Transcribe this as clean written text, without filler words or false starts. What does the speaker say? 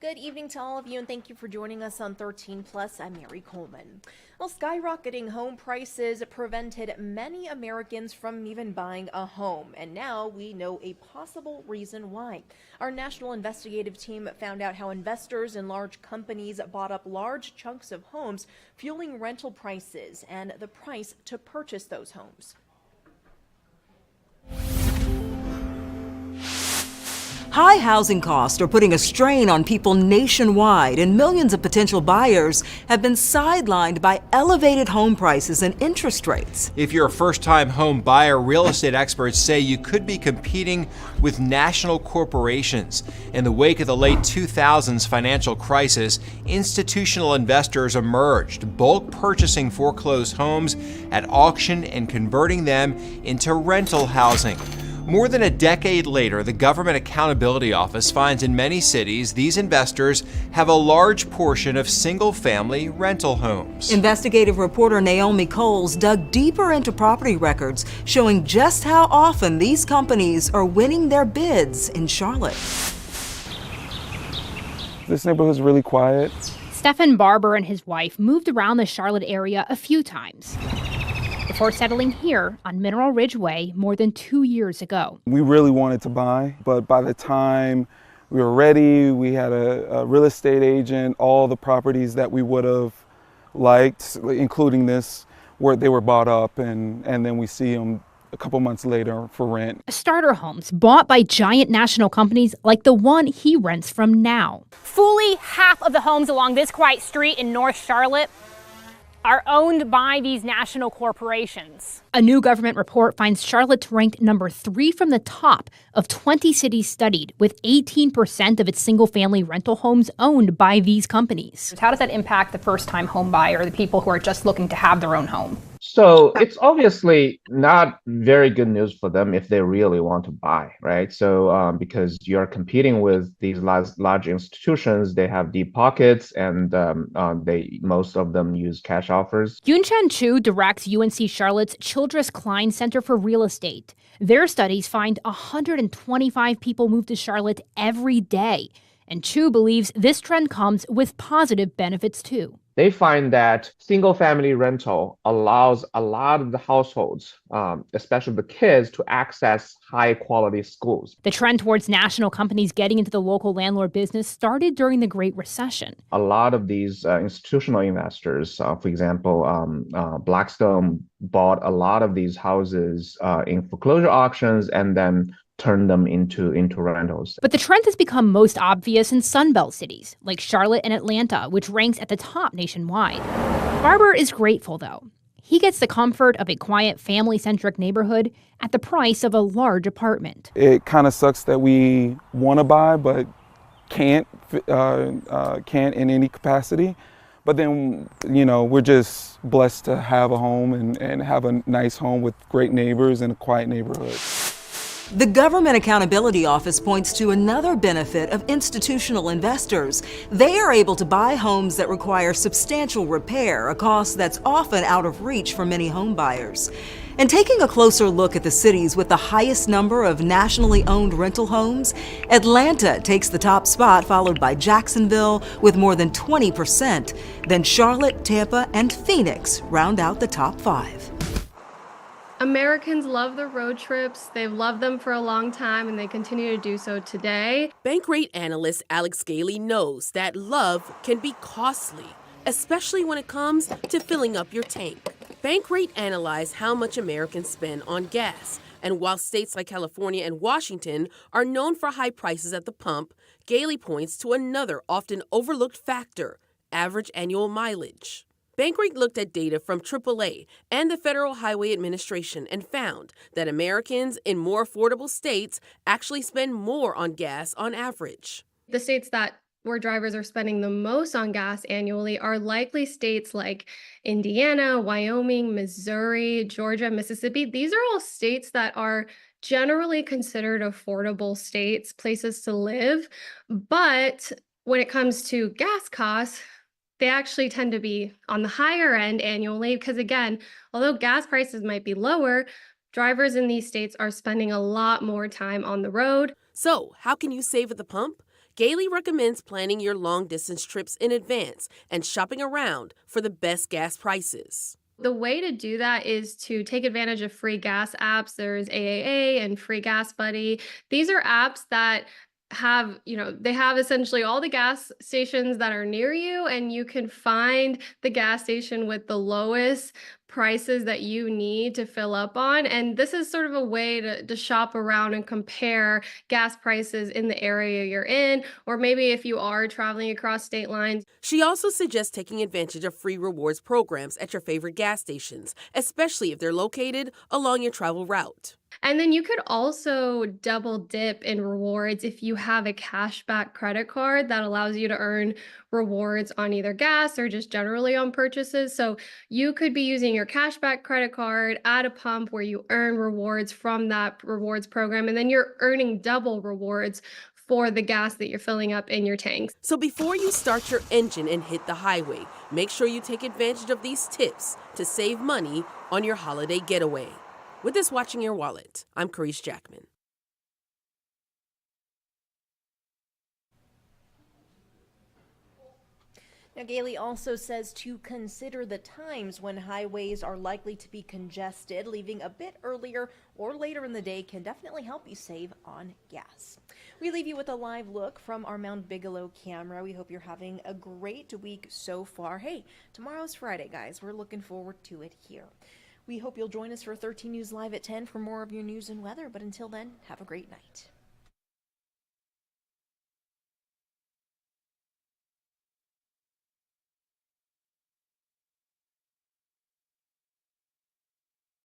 Good evening to all of you, and thank you for joining us on 13 Plus. I'm Mary Coleman. Well, skyrocketing home prices prevented many Americans from even buying a home, and now we know a possible reason why. Our national investigative team found out how investors and large companies bought up large chunks of homes, fueling rental prices and the price to purchase those homes. High housing costs are putting a strain on people nationwide, and millions of potential buyers have been sidelined by elevated home prices and interest rates. If you're a first-time home buyer, real estate experts say you could be competing with national corporations. In the wake of the late 2000s financial crisis, institutional investors emerged, bulk purchasing foreclosed homes at auction and converting them into rental housing. More than a decade later, the Government Accountability Office finds in many cities these investors have a large portion of single-family rental homes. Investigative reporter Naomi Coles dug deeper into property records, showing just how often these companies are winning their bids in Charlotte. This neighborhood is really quiet. Stephen Barber and his wife moved around the Charlotte area a few times before settling here on Mineral Ridge Way more than 2 years ago. We really wanted to buy, but by the time we were ready, we had a real estate agent, all the properties that we would have liked, including this, they were bought up, and then we see them a couple months later for rent. Starter homes bought by giant national companies like the one he rents from now. Fully half of the homes along this quiet street in North Charlotte are owned by these national corporations. A new government report finds Charlotte ranked number 3 from the top of 20 cities studied, with 18% of its single-family rental homes owned by these companies. How does that impact the first-time home buyer, the people who are just looking to have their own home? So it's obviously not very good news for them if they really want to buy, right? So because you're competing with these large institutions, they have deep pockets, and most of them use cash offers. Yunchen Chu directs UNC Charlotte's Childress Klein Center for Real Estate. Their studies find 125 people move to Charlotte every day, and Chu believes this trend comes with positive benefits too. They find that single-family rental allows a lot of the households, especially the kids, to access high-quality schools. The trend towards national companies getting into the local landlord business started during the Great Recession. A lot of these institutional investors, for example, Blackstone bought a lot of these houses in foreclosure auctions and then turn them into rentals. But the trend has become most obvious in Sunbelt cities like Charlotte and Atlanta, which ranks at the top nationwide. Barber is grateful, though. He gets the comfort of a quiet, family-centric neighborhood at the price of a large apartment. It kind of sucks that we want to buy but can't in any capacity. But then, we're just blessed to have a home and have a nice home with great neighbors and a quiet neighborhood. The Government Accountability Office points to another benefit of institutional investors. They are able to buy homes that require substantial repair, a cost that's often out of reach for many home buyers. And taking a closer look at the cities with the highest number of nationally owned rental homes, Atlanta takes the top spot, followed by Jacksonville with more than 20%. Then Charlotte, Tampa, and Phoenix round out the top 5. Americans love their road trips. They've loved them for a long time, and they continue to do so today. Bankrate analyst Alex Gailey knows that love can be costly, especially when it comes to filling up your tank. Bankrate analyzed how much Americans spend on gas, and while states like California and Washington are known for high prices at the pump, Gailey points to another often overlooked factor: average annual mileage. Bankrate looked at data from AAA and the Federal Highway Administration and found that Americans in more affordable states actually spend more on gas on average. The states where drivers are spending the most on gas annually are likely states like Indiana, Wyoming, Missouri, Georgia, Mississippi. These are all states that are generally considered affordable states, places to live. But when it comes to gas costs, they actually tend to be on the higher end annually because, again, although gas prices might be lower, drivers in these states are spending a lot more time on the road. So, how can you save at the pump? Gailey recommends planning your long-distance trips in advance and shopping around for the best gas prices. The way to do that is to take advantage of free gas apps. There's AAA and Free Gas Buddy. These are apps that they have essentially all the gas stations that are near you, and you can find the gas station with the lowest prices that you need to fill up on. And this is sort of a way to shop around and compare gas prices in the area you're in, or maybe if you are traveling across state lines. She also suggests taking advantage of free rewards programs at your favorite gas stations, especially if they're located along your travel route. And then you could also double dip in rewards if you have a cashback credit card that allows you to earn rewards on either gas or just generally on purchases. So you could be using your cashback credit card at a pump where you earn rewards from that rewards program, and then you're earning double rewards for the gas that you're filling up in your tanks. So before you start your engine and hit the highway, make sure you take advantage of these tips to save money on your holiday getaway. With this Watching Your Wallet, I'm Carice Jackman. Now, Gailey also says to consider the times when highways are likely to be congested. Leaving a bit earlier or later in the day can definitely help you save on gas. We leave you with a live look from our Mount Bigelow camera. We hope you're having a great week so far. Hey, tomorrow's Friday, guys. We're looking forward to it here. We hope you'll join us for 13 News Live at 10 for more of your news and weather. But until then, have a great night.